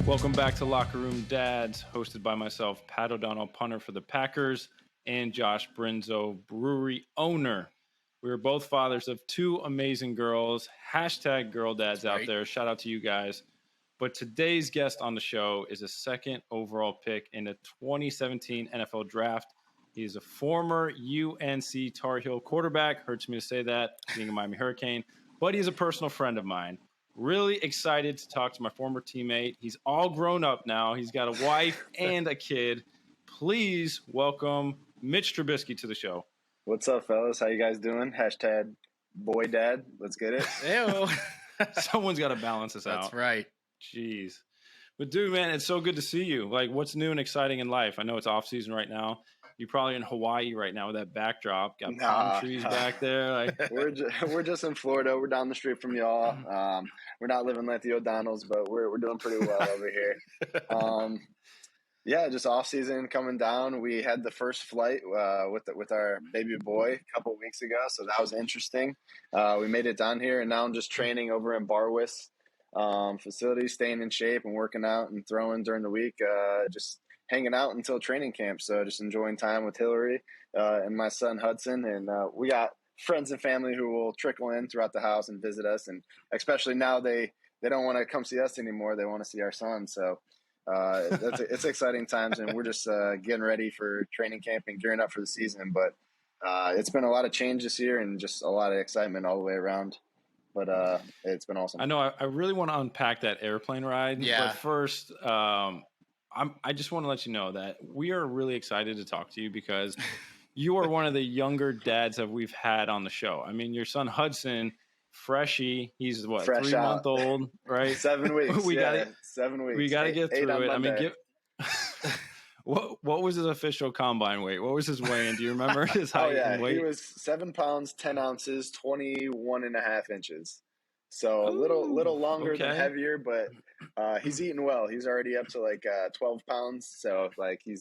Welcome back to Locker Room Dads, hosted by myself, Pat O'Donnell, punter for the Packers, and Josh Brinzo, brewery owner. We are both fathers of two amazing girls. Hashtag girl dads out there. Shout out to you guys. But today's guest on the show is a second overall pick in the 2017 NFL Draft. He is a former UNC Tar Heel quarterback. Hurts me to say that, being a Miami Hurricane. But he's a personal friend of mine. Really excited to talk to my former teammate. He's all grown up now. He's got a wife and a kid. Please welcome Mitch Trubisky to the show. What's up, fellas? How you guys doing? Hashtag boy dad. Let's get it. Ew. Someone's got to balance this out. That's right. Jeez. But, dude, man, it's so good to see you. Like, what's new and exciting in life? I know it's off-season right now. You're probably in Hawaii right now with that backdrop. Got palm trees back there. Like we're just in Florida. We're down the street from y'all. We're not living like the O'Donnells, but we're doing pretty well over here. Yeah, just off season coming down. We had the first flight with our baby boy a couple of weeks ago, so that was interesting. We made it down here, and now I'm just training over in Barwis facility, staying in shape and working out and throwing during the week. Just hanging out until training camp. So just enjoying time with Hillary and my son Hudson. And we got friends and family who will trickle in throughout the house and visit us. And especially now they don't want to come see us anymore. They want to see our son. So it's exciting times. And we're just getting ready for training camp and gearing up for the season. But it's been a lot of change this year and just a lot of excitement all the way around. But it's been awesome. I know I really want to unpack that airplane ride. Yeah. But first, I just want to let you know that we are really excited to talk to you because you are one of the younger dads that we've had on the show. I mean, your son Hudson, freshie, he's what, Fresh 3 month old, right? 7 weeks. 7 weeks. We got to get through it. I mean, what was his official combine weight? What was his weigh-in? Do you remember his height and weight? He was 7 pounds, 10 ounces, 21.5 inches. So a little longer than heavier, but he's eating well. He's already up to like 12 pounds. So like you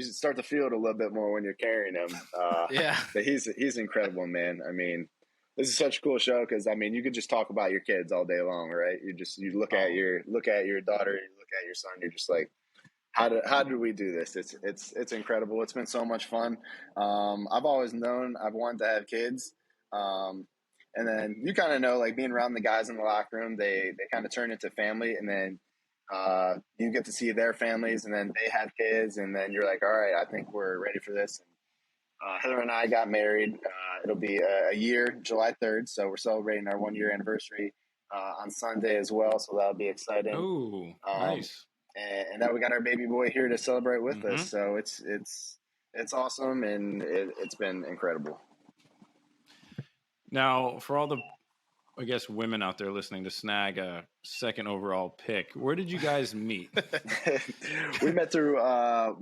start to feel it a little bit more when you're carrying him. But he's incredible, man. I mean, this is such a cool show because I mean you could just talk about your kids all day long, right? You look at your daughter, you look at your son, you're just like, how did we do this? It's incredible. It's been so much fun. I've always known I've wanted to have kids. And then you kind of know, like being around the guys in the locker room, they kind of turn into family, and then you get to see their families, and then they have kids, and then you're like, all right, I think we're ready for this. And Heather and I got married. It'll be a year, July 3rd, so we're celebrating our 1-year anniversary on Sunday as well, so that'll be exciting. Ooh, nice. And then we got our baby boy here to celebrate with us, so it's awesome, and it's been incredible. Now, for all the, I guess, women out there listening to snag a second overall pick, where did you guys meet? We met through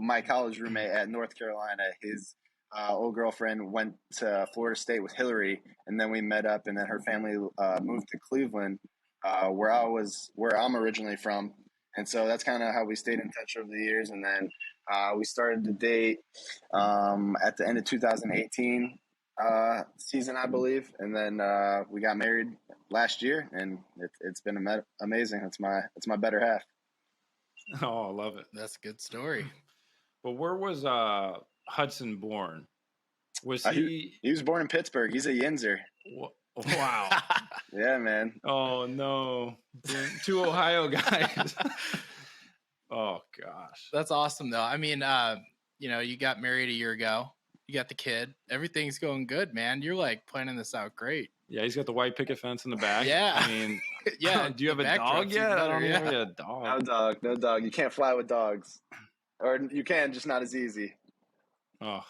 my college roommate at North Carolina. His old girlfriend went to Florida State with Hillary, and then we met up, and then her family moved to Cleveland, where I'm originally from. And so that's kind of how we stayed in touch over the years. And then we started to date at the end of 2018. Season, I believe, and then we got married last year, and it's been amazing. It's my better half. Oh, I love it. That's a good story. But where was Hudson born? Was he was born in Pittsburgh. He's a Yinzer. Wow. Yeah, man. Oh no, 2 Ohio guys. Oh gosh, that's awesome though. I mean, you got married a year ago. You got the kid. Everything's going good, man. You're like planning this out great. Yeah, he's got the white picket fence in the back. Yeah. I mean, yeah. Do you have a dog yet? I don't even have a dog. No dog. You can't fly with dogs. Or you can, just not as easy. Oh,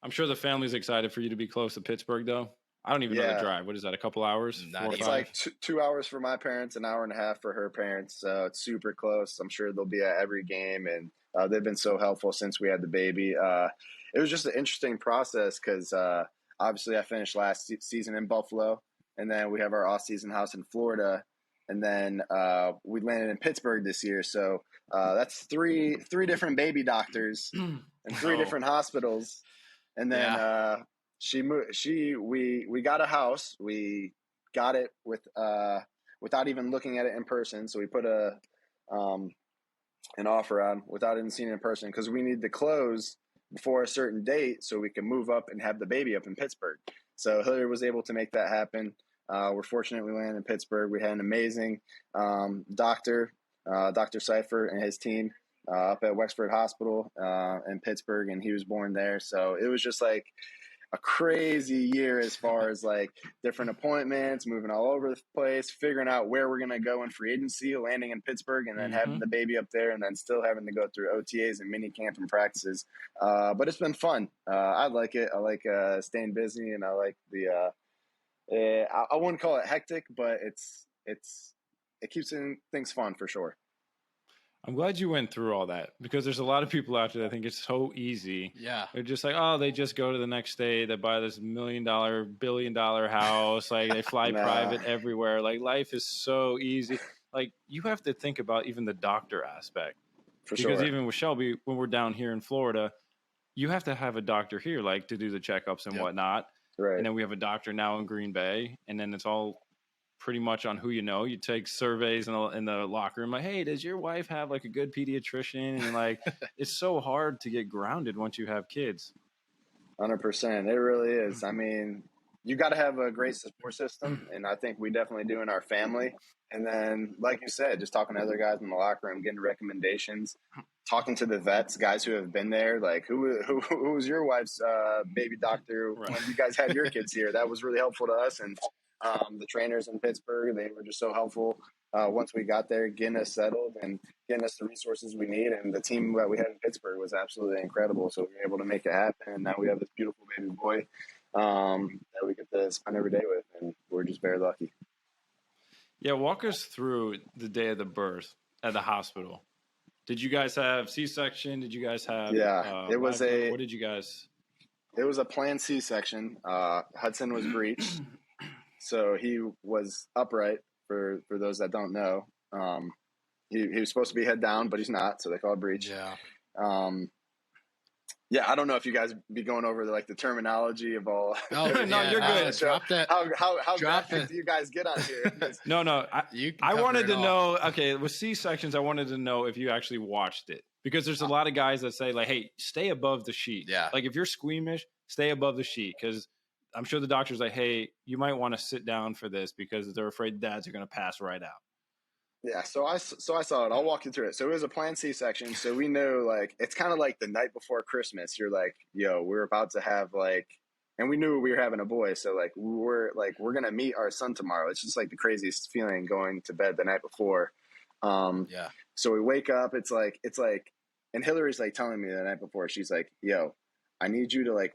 I'm sure the family's excited for you to be close to Pittsburgh, though. I don't even know the drive. What is that, a couple hours? It's like 2 hours for my parents, an hour and a half for her parents. So it's super close. I'm sure they'll be at every game, and they've been so helpful since we had the baby. It was just an interesting process because obviously I finished last season in Buffalo, and then we have our off-season house in Florida, and then we landed in Pittsburgh this year. So that's three different baby doctors and 3 different hospitals, and then we got a house. We got it without even looking at it in person. So we put a an offer on without even seeing it in person because we need to close before a certain date so we can move up and have the baby up in Pittsburgh. So Hillary was able to make that happen. We're fortunate we landed in Pittsburgh. We had an amazing doctor, Dr. Seifer and his team up at Wexford Hospital in Pittsburgh, and he was born there. So it was just like a crazy year as far as like different appointments, moving all over the place, figuring out where we're going to go in free agency, landing in Pittsburgh, and then having the baby up there, and then still having to go through OTAs and mini camp and practices. But it's been fun. I like it. I like staying busy, and I like the I wouldn't call it hectic, but it keeps things fun for sure. I'm glad you went through all that because there's a lot of people out there that think it's so easy. Yeah. They're just like, oh, they just go to the next state, they buy this $1 million, $1 billion house, like they fly private everywhere. Like life is so easy. Like you have to think about even the doctor aspect. For because sure. even with Shelby, when we're down here in Florida, you have to have a doctor here, like to do the checkups and whatnot. Right. And then we have a doctor now in Green Bay, and then it's all pretty much on who you know. You take surveys in the locker room, like, hey, does your wife have like a good pediatrician? And like, it's so hard to get grounded once you have kids. 100%. It really is. I mean, you got to have a great support system, and I think we definitely do in our family. And then, like you said, just talking to other guys in the locker room, getting recommendations, talking to the vets, guys who have been there. Like, who was your wife's baby doctor when you guys had your kids here? That was really helpful to us. And the trainers in Pittsburgh, they were just so helpful once we got there, getting us settled and getting us the resources we need. And the team that we had in Pittsburgh was absolutely incredible. So we were able to make it happen. And now we have this beautiful baby boy that we get to spend every day with. And we're just very lucky. Yeah, walk us through the day of the birth at the hospital. Did you guys have C-section? Did you guys have? Yeah, it was what did you guys? It was a planned C-section. Hudson was breech, so he was upright. For those that don't know, he was supposed to be head down, but he's not, so they call it breech. Yeah. Yeah, I don't know if you guys be going over the terminology of all. Oh, no, you're good. Drop that. How graphic do you guys get on here? No. I wanted to know. Okay, with C-sections, I wanted to know if you actually watched it because there's a lot of guys that say like, "Hey, stay above the sheet." Yeah. Like if you're squeamish, stay above the sheet because I'm sure the doctor's like, "Hey, you might want to sit down for this because they're afraid dads are going to pass right out." Yeah, so I saw it. I'll walk you through it. So it was a planned C-section. So we know it's kind of like the night before Christmas. You're like, yo, we're about to have and we knew we were having a boy. So we're gonna meet our son tomorrow. It's just like the craziest feeling going to bed the night before. Yeah. So we wake up. It's like, and Hillary's telling me the night before. She's like, yo, I need you to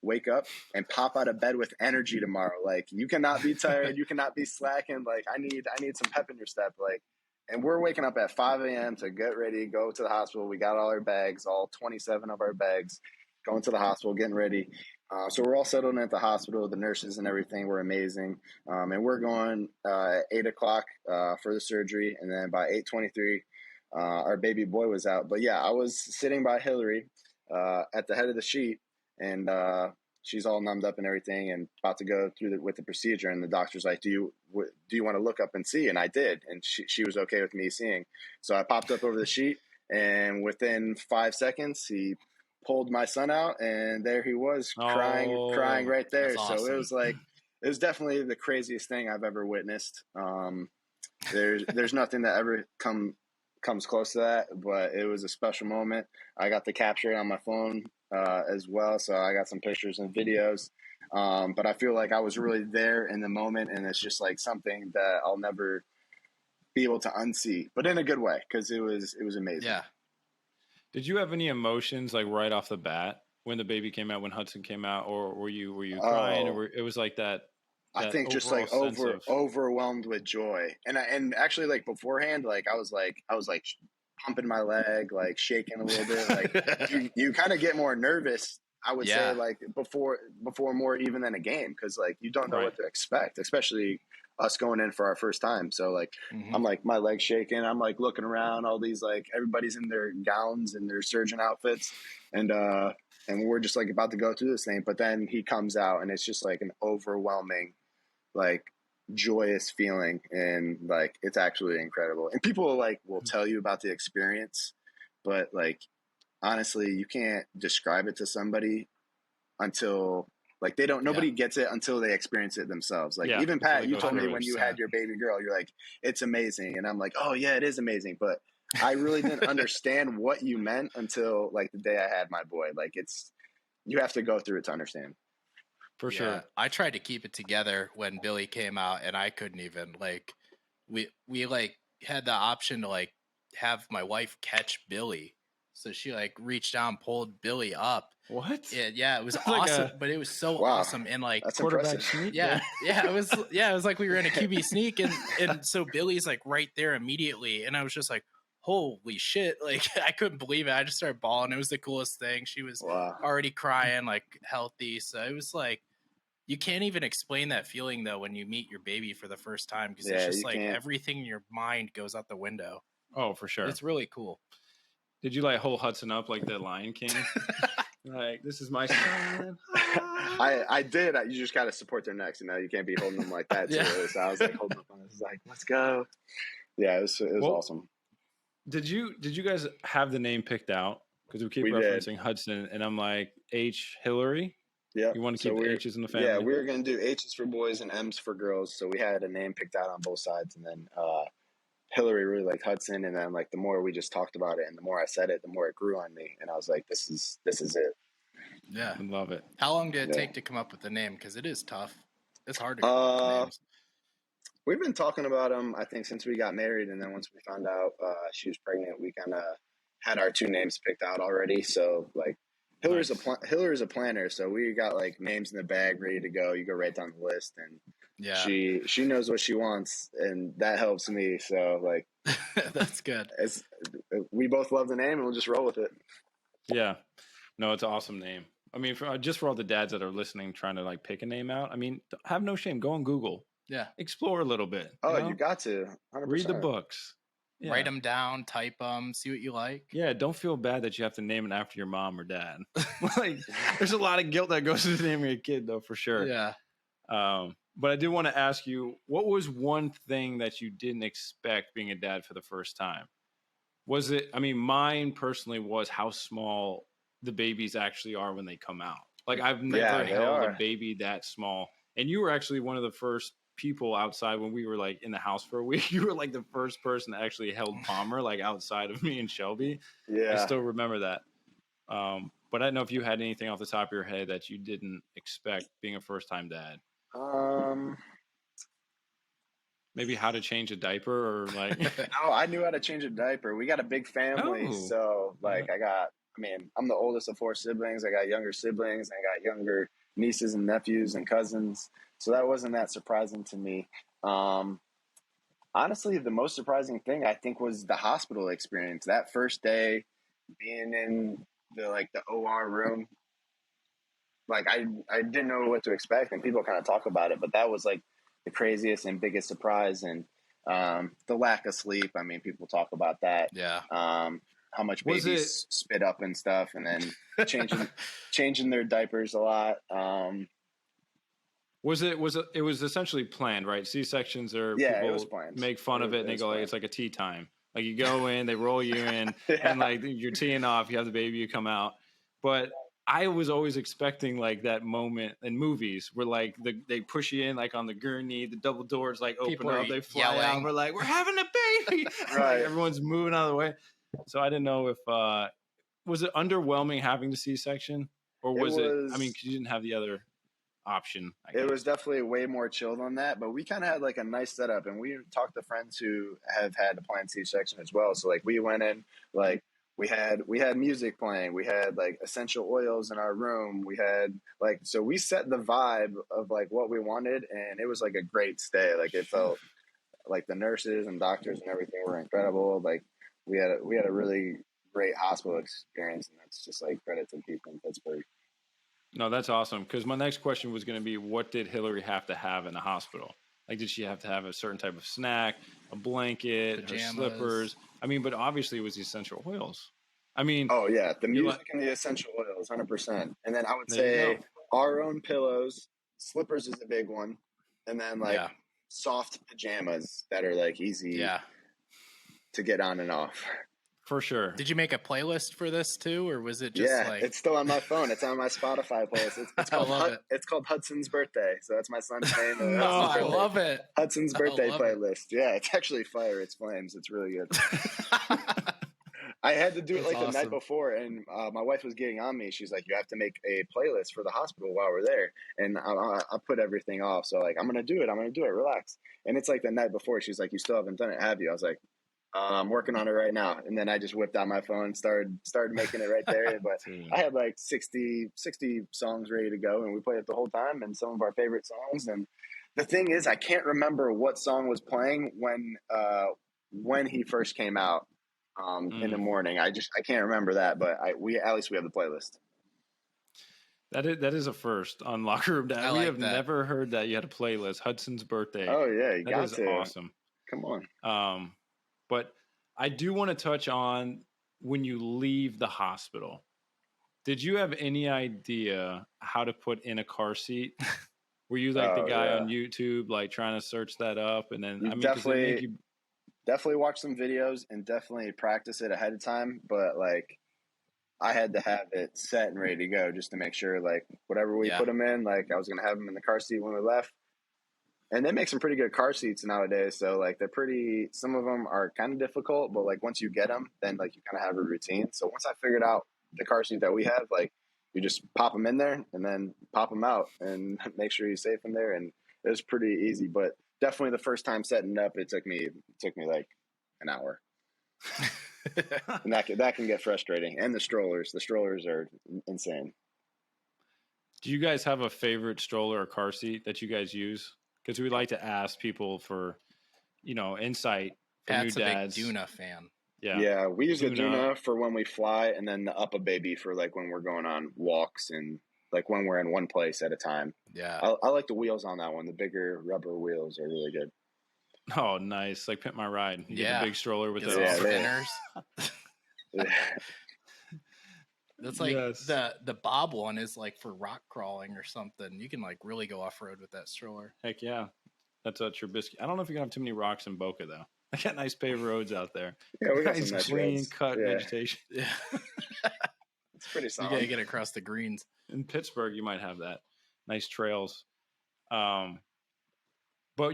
wake up and pop out of bed with energy tomorrow. You cannot be tired. You cannot be slacking. I need some pep in your step. And we're waking up at 5 a.m. to get ready, go to the hospital. We got all our bags, all 27 of our bags, going to the hospital, getting ready. So we're all settled in at the hospital. The nurses and everything were amazing. And we're going at 8 o'clock for the surgery. And then by 8:23, our baby boy was out. But yeah, I was sitting by Hillary at the head of the sheet. And she's all numbed up and everything and about to go through with the procedure. And the doctor's like, do you want to look up and see? And I did. And she was okay with me seeing. So I popped up over the sheet. And within 5 seconds, he pulled my son out. And there he was crying right there. Awesome. So it was definitely the craziest thing I've ever witnessed. There's nothing that ever comes close to that. But it was a special moment. I got to capture it on my phone as well. So I got some pictures and videos. But I feel like I was really there in the moment, and it's just something that I'll never be able to unsee, but in a good way, because it was amazing. Yeah. Did you have any emotions right off the bat when the baby came out, when Hudson came out, or were you crying, or it was like that? I think just overwhelmed with joy, and actually beforehand, I was pumping my leg, shaking a little bit. You kind of get more nervous, I would say, before more even than a game, because you don't know what to expect, especially us going in for our first time. So I'm my legs shaking. I'm looking around, all these everybody's in their gowns and their surgeon outfits, and we're just about to go through this thing. But then he comes out, and it's just an overwhelming joyous feeling, and like it's actually incredible. And people like will tell you about the experience, but like honestly, you can't describe it to somebody until like they don't. Nobody gets it until they experience it themselves. Like even Pat, you told me when you had your baby girl, you're like, it's amazing, and I'm like, oh yeah, it is amazing, but I really didn't understand what you meant until like the day I had my boy. Like you have to go through it to understand. For sure. I tried to keep it together when Billy came out, and I couldn't even like. We like had the option to like have my wife catch Billy, so she like reached down, pulled Billy up. What? Yeah, it was awesome, but it was so awesome, and like that's quarterback impressive. sneak. Yeah, it was like we were in a QB sneak, and so Billy's like right there immediately, and I was just like, holy shit, like I couldn't believe it. I just started bawling. It was the coolest thing. She was already crying, like healthy, so it was like you can't even explain that feeling though when you meet your baby for the first time, because it's just like everything in your mind goes out the window. Oh, for sure. It's really cool. Did you like hold Hudson up like the Lion King? Like, this is my son. I did. You just got to support their necks. You know, you can't be holding them like that too. So I was like holding up on this, like, let's go. Yeah, it was awesome. Did you guys have the name picked out? Because we keep referencing Hudson, and I'm like, H. Hillary. Yeah. You want to keep the H's in the family? Yeah, we were going to do H's for boys and M's for girls. So we had a name picked out on both sides, and then Hillary really liked Hudson, and then like the more we just talked about it, and the more I said it, the more it grew on me, and I was like, this is it. Yeah, I love it. How long did it take to come up with the name? Because it is tough. It's hard to come up with names. We've been talking about them, I think, since we got married, and then once we found out she was pregnant, we kind of had our two names picked out already. So like, Hillary's a planner, so we got like names in the bag ready to go. You go right down the list, and she knows what she wants, and that helps me. So like, that's good. We both love the name, and we'll just roll with it. Yeah, no, it's an awesome name. I mean, just for all the dads that are listening, trying to like pick a name out. I mean, have no shame. Go on Google. Yeah, explore a little bit. You got to 100%. Read the books. Yeah. Write them down, type them, see what you like. Yeah, don't feel bad that you have to name it after your mom or dad. Like, there's a lot of guilt that goes into naming a kid, though, for sure. Yeah. But I did want to ask you, what was one thing that you didn't expect being a dad for the first time? Was it? I mean, mine personally was how small the babies actually are when they come out. Like, I've never held a baby that small, and you were actually one of the first people outside when we were like in the house for a week. You were like the first person that actually held Palmer, like outside of me and Shelby. Yeah, I still remember that. But I don't know if you had anything off the top of your head that you didn't expect being a first time dad. Maybe how to change a diaper, or like no, I knew how to change a diaper. We got a big family, so like I'm the oldest of 4 siblings. I got younger siblings, I got younger nieces and nephews and cousins. So that wasn't that surprising to me. Honestly, the most surprising thing I think was the hospital experience. That first day being in the OR room, like I didn't know what to expect, and people kind of talk about it, but that was like the craziest and biggest surprise. And the lack of sleep. I mean, people talk about that. Yeah. How much babies spit up and stuff, and then changing their diapers a lot. It was essentially planned, right? C-sections are people make fun of it, and they go like, it's like a tea time. Like, you go in, they roll you in, and like you're teeing off, you have the baby, you come out. But I was always expecting like that moment in movies where like they push you in like on the gurney, the double doors like open up, they fly out, we're like, we're having a baby. Right. Like, everyone's moving out of the way. So I didn't know if was it underwhelming having the C-section, or was it? I mean, 'cause you didn't have the other option. It was definitely way more chill than that, but we kind of had like a nice setup, and we talked to friends who have had a planned C-section as well. So like we went in, like we had music playing, we had like essential oils in our room, we had like, so we set the vibe of like what we wanted, and it was like a great stay. Like, it felt like the nurses and doctors and everything were incredible. Like we had a really great hospital experience, and that's just like credit to people in Pittsburgh. No, that's awesome. Because my next question was going to be, what did Hillary have to have in the hospital? Like, did she have to have a certain type of snack, a blanket, pajamas, her slippers? I mean, but obviously it was the essential oils. I mean, oh yeah, the music and the essential oils, 100%. And then I would say our own pillows, slippers is a big one, and then like soft pajamas that are like easy to get on and off. For sure. Did you make a playlist for this too, or was it just like? It's still on my phone. It's on my Spotify playlist. It's called Hudson's Birthday. So that's my son's name. No, I love it. Hudson's Birthday playlist. Yeah, it's actually fire. It's flames. It's really good. I had to do it the night before, and my wife was getting on me. She's like, "You have to make a playlist for the hospital while we're there." And I put everything off. So like, I'm gonna do it. Relax. And it's like the night before. She's like, "You still haven't done it, have you?" I was like, I'm working on it right now. And then I just whipped out my phone and started making it right there. But I had like 60 songs ready to go, and we played it the whole time, and some of our favorite songs. And the thing is, I can't remember what song was playing when he first came out in the morning. I can't remember that, but at least we have the playlist. That is a first on Locker Room Dad. We have never heard that you had a playlist. Hudson's Birthday. Oh yeah, you got to. That is awesome. Come on. But I do want to touch on when you leave the hospital. Did you have any idea how to put in a car seat? Were you like the guy on YouTube, like trying to search that up? And then definitely watch some videos and definitely practice it ahead of time. But like, I had to have it set and ready to go just to make sure, like, whatever we put them in, like I was going to have them in the car seat when we left. And they make some pretty good car seats nowadays. So like some of them are kind of difficult, but like once you get them, then like you kind of have a routine. So once I figured out the car seat that we have, like you just pop them in there and then pop them out and make sure you're safe in there. And it was pretty easy, but definitely the first time setting up, it took me like an hour. And that can get frustrating. And the strollers are insane. Do you guys have a favorite stroller or car seat that you guys use? Because we like to ask people for, insight from new dads. Pat's a big Duna fan. Yeah, we use the Duna for when we fly, and then the Uppa Baby for like when we're going on walks and like when we're in one place at a time. Yeah, I like the wheels on that one. The bigger rubber wheels are really good. Oh, nice! Like Pimp My Ride. You get the big stroller with the spinners. That's like the Bob one is like for rock crawling or something. You can like really go off road with that stroller. Heck yeah. That's a Trubisky. I don't know if you're gonna have too many rocks in Boca though. I got nice paved roads out there. Yeah, we got some nice clean roads. cut vegetation. Yeah. It's pretty solid. You gotta get across the greens. In Pittsburgh, you might have that. Nice trails. But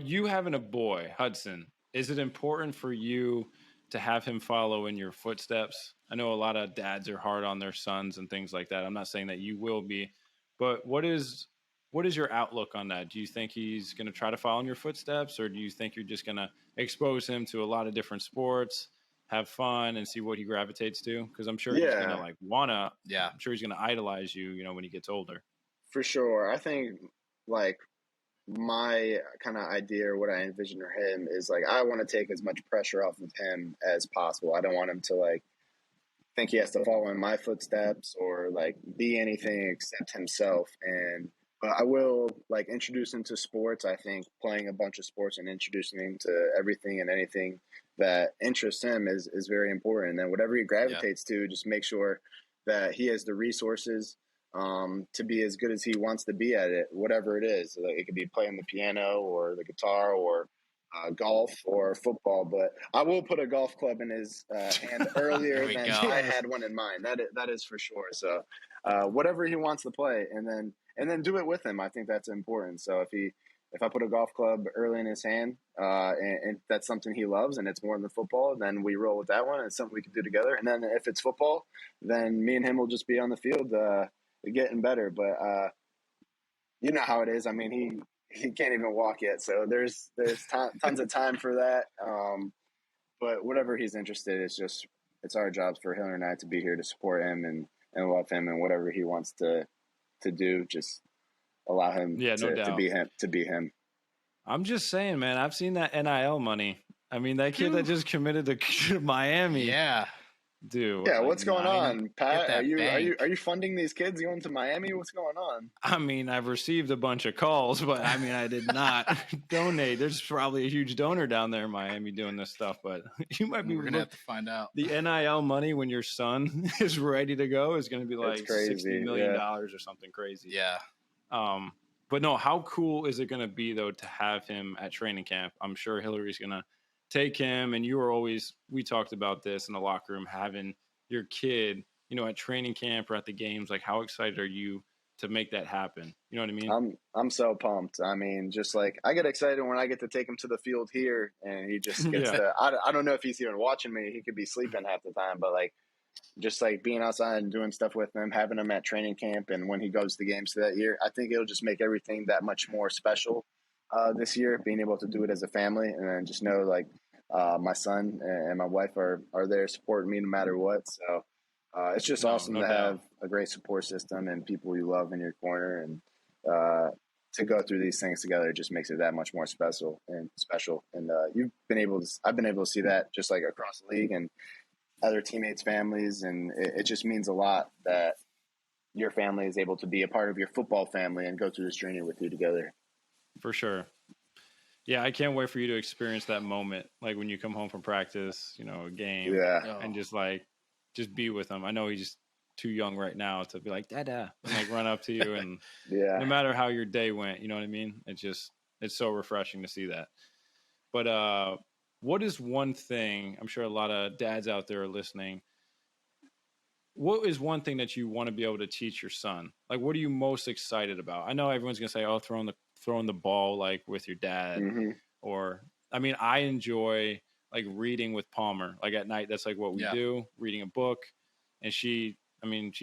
you having a boy, Hudson, is it important for you to have him follow in your footsteps? I know a lot of dads are hard on their sons and things like that. I'm not saying that you will be, but what is your outlook on that? Do you think he's going to try to follow in your footsteps, or do you think you're just going to expose him to a lot of different sports, have fun, and see what he gravitates to? Because I'm sure he's going to I'm sure he's going to idolize you, when he gets older. For sure. I think like my kind of idea or what I envision for him is like, I want to take as much pressure off of him as possible. I don't want him to like think he has to follow in my footsteps or like be anything except himself. And I will like introduce him to sports. I think playing a bunch of sports and introducing him to everything and anything that interests him is very important. And then whatever he gravitates to, just make sure that he has the resources to be as good as he wants to be at it, whatever it is. Like, it could be playing the piano or the guitar or golf or football. But I will put a golf club in his hand earlier than I had one in mind. That is for sure. So whatever he wants to play, and then do it with him. I think that's important. So if I put a golf club early in his hand, and that's something he loves, and it's more than football, then we roll with that one. And it's something we can do together. And then if it's football, then me and him will just be on the field getting better. But you know how it is. I mean, he can't even walk yet, so there's tons of time for that. But whatever he's interested, it's our jobs for Hiller and I to be here to support him and love him, and whatever he wants to do, just allow him to be him. I'm just saying, man, I've seen that NIL money. I mean, that kid that just committed to Miami. Yeah. Dude. Yeah, what's going on, Pat? Are you funding these kids going to Miami? What's going on? I mean, I've received a bunch of calls, but I mean, I did not donate. There's probably a huge donor down there in Miami doing this stuff, but you might be. We're gonna have to find out. The NIL money when your son is ready to go is going to be like $60 million or something crazy. Yeah. But no, how cool is it going to be though to have him at training camp? I'm sure Hillary's going to take him, and we talked about this in the locker room, having your kid, at training camp or at the games. Like, how excited are you to make that happen? You know what I mean? I'm so pumped. I mean, just like I get excited when I get to take him to the field here, and he just gets to. I don't know if he's even watching me. He could be sleeping half the time, but like, just like being outside and doing stuff with him, having him at training camp, and when he goes to games that year, I think it'll just make everything that much more special this year. Being able to do it as a family, and then just know like my son and my wife are there supporting me no matter what. So. It's just awesome to have a great support system and people you love in your corner, and to go through these things together just makes it that much more special. And I've been able to see that just like across the league and other teammates' families, and it just means a lot that your family is able to be a part of your football family and go through this journey with you together. For sure. Yeah, I can't wait for you to experience that moment, like when you come home from practice, a game, and just be with him. I know he's just too young right now to be like, Dada, and like run up to you. And no matter how your day went, you know what I mean? It's so refreshing to see that. But what is one thing, I'm sure a lot of dads out there are listening, what is one thing that you want to be able to teach your son? Like, what are you most excited about? I know everyone's going to say, oh, throwing the ball like with your dad. Mm-hmm. Or, I mean, I enjoy like reading with Palmer, like at night. That's like what we do, reading a book. And she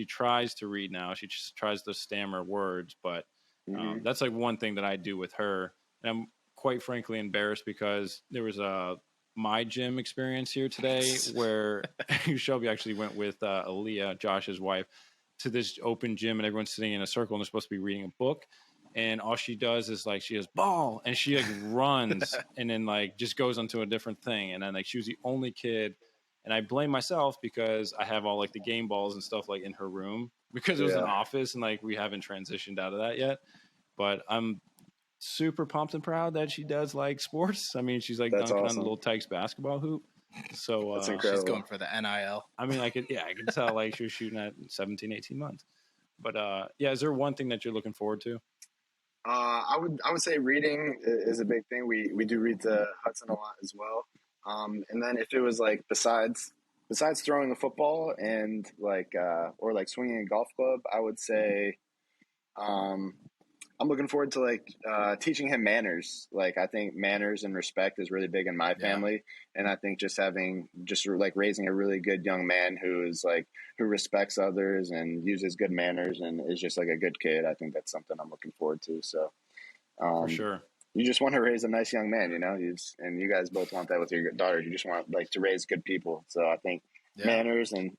tries to read now. She just tries to stammer words, but that's like one thing that I do with her. And I'm quite frankly embarrassed because there was my gym experience here today where Shelby actually went with Aaliyah, Josh's wife, to this open gym, and everyone's sitting in a circle and they're supposed to be reading a book. And all she does is like she has ball, and she like runs and then like just goes onto a different thing. And then like she was the only kid, and I blame myself because I have all like the game balls and stuff like in her room because it was an office and like we haven't transitioned out of that yet. But I'm super pumped and proud that she does like sports. I mean, she's like dunking on the little Tykes basketball hoop. So that's incredible. She's going for the NIL. I mean, I can tell like she was shooting at 17, 18 months. But is there one thing that you're looking forward to? I would say reading is a big thing. We do read to Hudson a lot as well. And then if it was like besides throwing the football and like or like swinging a golf club, I would say I'm looking forward to like teaching him manners. Like I think manners and respect is really big in my family, and I think just raising a really good young man who respects others and uses good manners and is just like a good kid. I think that's something I'm looking forward to. So for sure, you just want to raise a nice young man, and you guys both want that with your daughter. You just want like to raise good people. So I think manners, and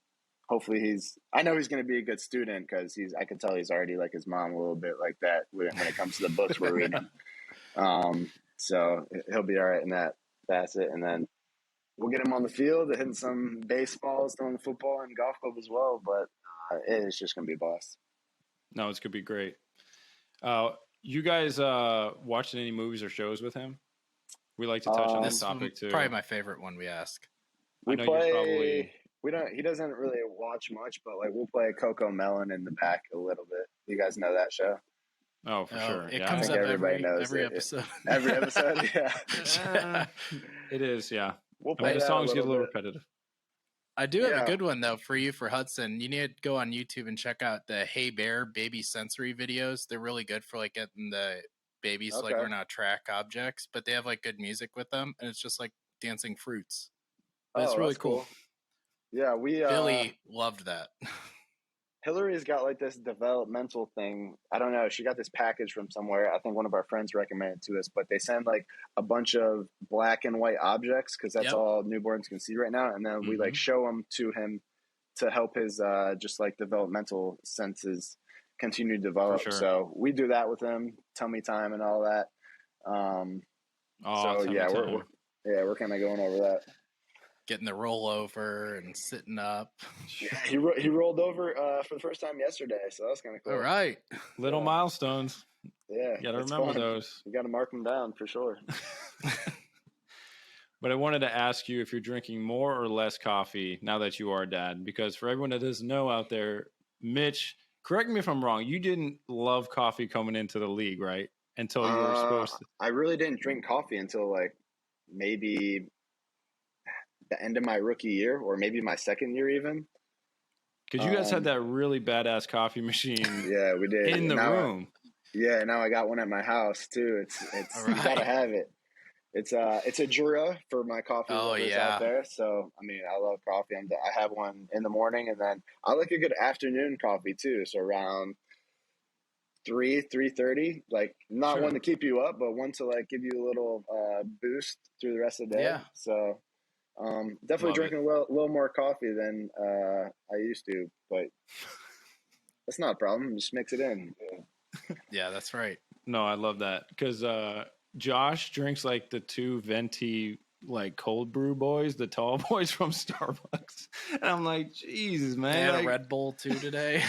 hopefully I know he's going to be a good student because I can tell he's already like his mom a little bit like that when it comes to the books we're reading. So he'll be all right in that facet. And then we'll get him on the field, hitting some baseballs, throwing the football and golf club as well. But it's just going to be a blast. No, it's going to be great. You guys watching any movies or shows with him? We like to touch on this topic too. Probably my favorite one we ask. He doesn't really watch much, but like we'll play Coco Melon in the back a little bit. You guys know that show? Oh, for sure. It comes up every episode. Every episode, yeah. It is, yeah. We'll play the songs get a little repetitive. I do have a good one though for Hudson. You need to go on YouTube and check out the Hey Bear baby sensory videos. They're really good for like getting the babies to like learn how to track objects, but they have like good music with them, and it's just like dancing fruits. But it's really cool. Yeah, Billy loved that. Hillary's got like this developmental thing. I don't know. She got this package from somewhere. I think one of our friends recommended it to us, but they send like a bunch of black and white objects because that's all newborns can see right now. And then we like show them to him to help his just like developmental senses continue to develop. Sure. So we do that with him, tummy time and all that. We're kind of going over that. Getting the rollover and sitting up. Yeah, he rolled over for the first time yesterday, so that's kind of cool. All right. Little milestones. Yeah. You got to remember those. You got to mark them down for sure. But I wanted to ask you if you're drinking more or less coffee now that you are a dad, because for everyone that doesn't know out there, Mitch correct me if I'm wrong. You didn't love coffee coming into the league, right? Until you were supposed to. I really didn't drink coffee until like maybe the end of my rookie year or maybe my second year even. Because you guys had that really badass coffee machine. Yeah, we did. In the room. Yeah, now I got one at my house too. It's right. You gotta have it. It's a Jura for my coffee lovers out there. So I mean, I love coffee. I have one in the morning, and then I like a good afternoon coffee too. So around 3:30, like not one to keep you up, but one to like give you a little boost through the rest of the day. Yeah. So definitely drinking a little more coffee than I used to, but that's not a problem. Just mix it in. Yeah, that's right. No, I love that because Josh drinks like the 2 venti like cold brew boys, the tall boys from Starbucks, and I'm like, Jesus, man! They had like, a Red Bull too today.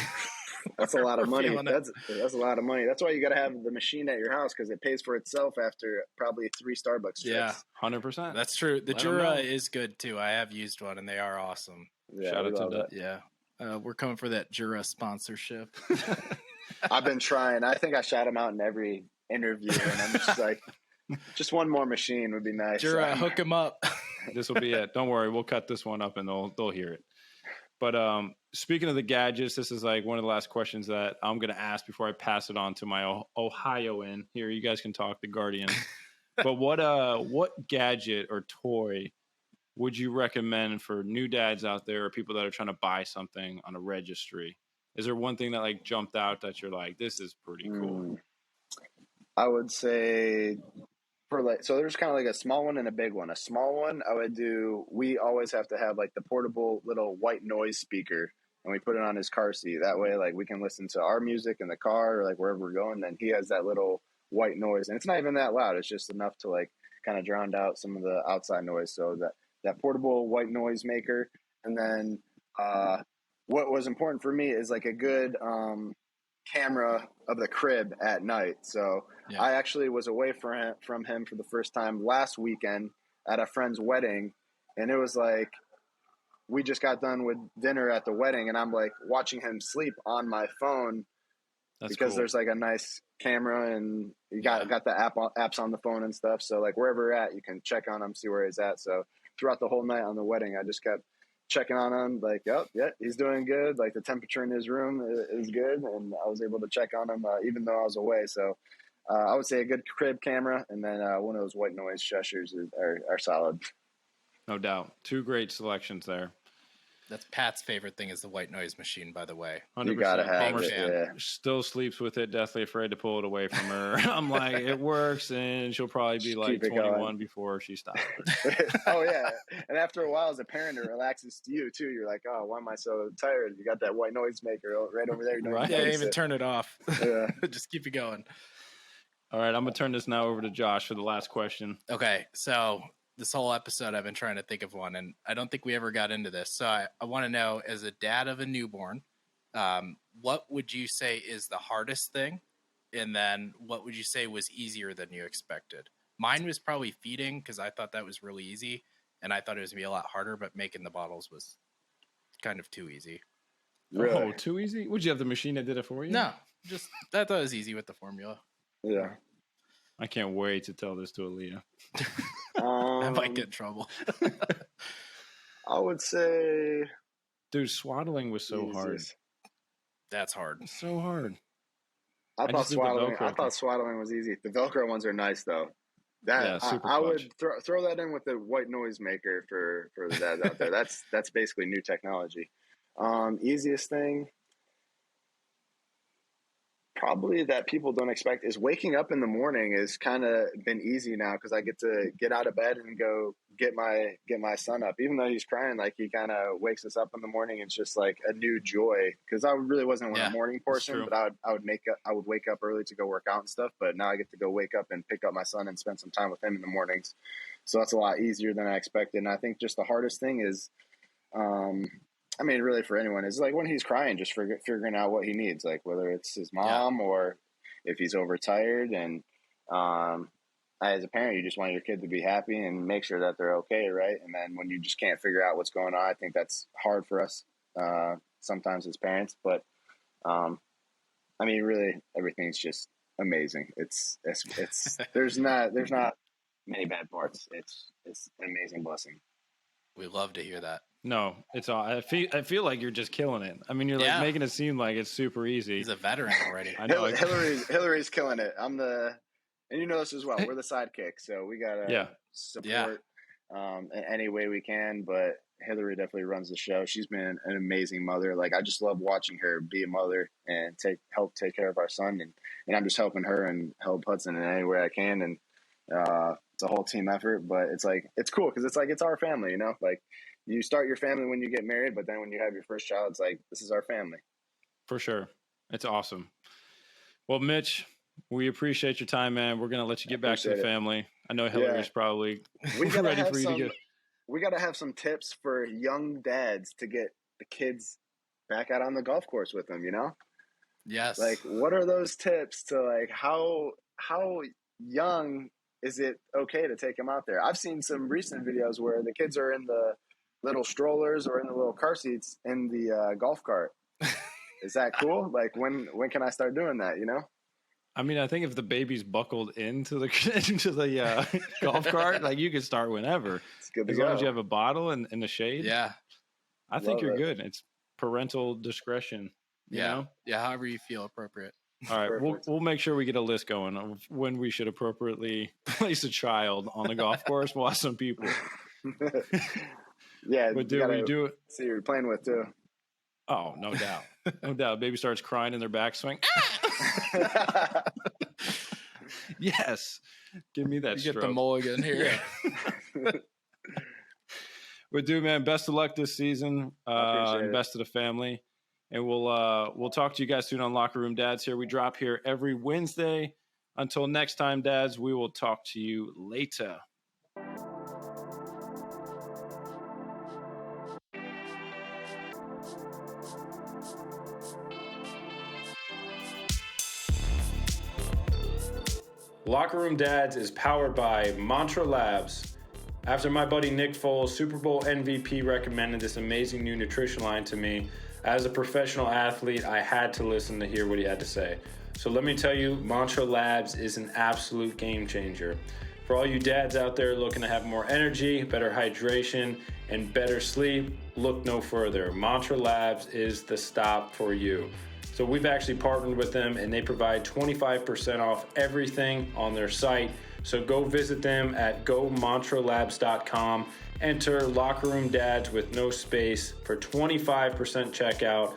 That's a lot of money. That's a lot of money. That's why you got to have the machine at your house because it pays for itself after probably 3 Starbucks trips. Yeah, 100%. That's true. The Jura is good too. I have used one and they are awesome. Yeah, shout out to that. Yeah, we're coming for that Jura sponsorship. I've been trying. I think I shout them out in every interview, and I'm just like, just one more machine would be nice. Jura, hook them up. This will be it. Don't worry, we'll cut this one up and they'll hear it. But speaking of the gadgets, this is like one of the last questions that I'm going to ask before I pass it on to my Ohioan. Here, you guys can talk, the Guardian. But what gadget or toy would you recommend for new dads out there or people that are trying to buy something on a registry? Is there one thing that like jumped out that you're like, this is pretty cool? I would say so there's kind of like a small one and a big one. A small one we always have to have like the portable little white noise speaker, and we put it on his car seat. That way like we can listen to our music in the car or like wherever we're going. Then he has that little white noise, and it's not even that loud. It's just enough to like kind of drown out some of the outside noise. So that portable white noise maker. And then what was important for me is like a good camera of the crib at night. So I actually was away from him for the first time last weekend at a friend's wedding, and it was like we just got done with dinner at the wedding, and I'm like watching him sleep on my phone. That's because cool. There's like a nice camera, and you got the apps on the phone and stuff. So like wherever you're at, you can check on him, see where he's at. So throughout the whole night on the wedding, I just kept checking on him, like, he's doing good. Like the temperature in his room is good, and I was able to check on him even though I was away. So I would say a good crib camera, and then one of those white noise shushers are solid. No doubt, 2 great selections there. That's Pat's favorite thing is the white noise machine, by the way. 100%. You gotta have it. Yeah. Still sleeps with it, deathly afraid to pull it away from her. I'm like, it works, and she'll probably be like 21 before she stops. Oh, yeah. And after a while, as a parent, it relaxes to you, too. You're like, oh, why am I so tired? You got that white noise maker right over there. Right. Yeah, even turn it off. Yeah. Just keep it going. All right, I'm going to turn this now over to Josh for the last question. Okay, so this whole episode, I've been trying to think of one, and I don't think we ever got into this. So I want to know, as a dad of a newborn, what would you say is the hardest thing? And then what would you say was easier than you expected? Mine was probably feeding, because I thought that was really easy, and I thought it was going to be a lot harder, but making the bottles was kind of too easy. Really? Oh, too easy? Would you have the machine that did it for you? No, just I thought it was easy with the formula. Yeah. I can't wait to tell this to Aaliyah. I might get in trouble. I would say, dude, swaddling was so hard. That's hard. It's so hard. I thought swaddling was easy. The Velcro ones are nice though. I would throw that in with the white noise maker for the dads out there. That's basically new technology. Easiest thing, probably that people don't expect, is waking up in the morning is kind of been easy now because I get to get out of bed and go get my son up. Even though he's crying, like he kind of wakes us up in the morning. It's just like a new joy because I really wasn't a morning person, but I would wake up early to go work out and stuff. But now I get to go wake up and pick up my son and spend some time with him in the mornings. So that's a lot easier than I expected. And I think just the hardest thing is, I mean, really for anyone, is like when he's crying, just figuring out what he needs, like whether it's his mom or if he's overtired. And as a parent, you just want your kid to be happy and make sure that they're okay, right? And then when you just can't figure out what's going on, I think that's hard for us sometimes as parents. But I mean, really, everything's just amazing. It's there's not many bad parts. It's an amazing blessing. We love to hear that. No, it's all. I feel like you're just killing it. I mean, you're like making it seem like it's super easy. He's a veteran already. I know. Hillary's killing it. And you know this as well. We're the sidekick, so we gotta support in any way we can. But Hillary definitely runs the show. She's been an amazing mother. Like, I just love watching her be a mother and help take care of our son. And I'm just helping her and help Hudson in any way I can. And it's a whole team effort, but it's cool because it's our family, you know. Like, you start your family when you get married, but then when you have your first child, it's like, this is our family. For sure. It's awesome. Well, Mitch, we appreciate your time, man. We're gonna let you get back to the family. I know Hillary's probably ready for you to get. We got to have some tips for young dads to get the kids back out on the golf course with them, you know? Yes. Like, what are those tips to, like, how young is it okay to take them out there? I've seen some recent videos where the kids are in the little strollers or in the little car seats in the golf cart. Is that cool? Like, when can I start doing that, you know? I mean, I think if the baby's buckled into the golf cart, like, you can start whenever. It's good to as go. long as you have a bottle in the shade. Yeah. I think you're good. It's parental discretion. You know? Yeah, however you feel appropriate. All right. We'll make sure we get a list going of when we should appropriately place a child on the golf course. We'll have some people. Yeah. But do we do it? See who you're playing with, too. Oh, no doubt. No doubt. Baby starts crying in their backswing. Yes. Give me that stroke. Get the mulligan here. Yeah. But dude, man, best of luck this season. And best to the family. And we'll talk to you guys soon on Locker Room Dads here. We drop here every Wednesday. Until next time, dads, we will talk to you later. Locker Room Dads is powered by Mantra Labs. After my buddy Nick Foles, Super Bowl MVP, recommended this amazing new nutrition line to me, as a professional athlete, I had to listen to hear what he had to say. So let me tell you, Mantra Labs is an absolute game changer. For all you dads out there looking to have more energy, better hydration, and better sleep, look no further. Mantra Labs is the stop for you. So we've actually partnered with them, and they provide 25% off everything on their site. So go visit them at gomantralabs.com. Enter Locker Room Dads with no space for 25% checkout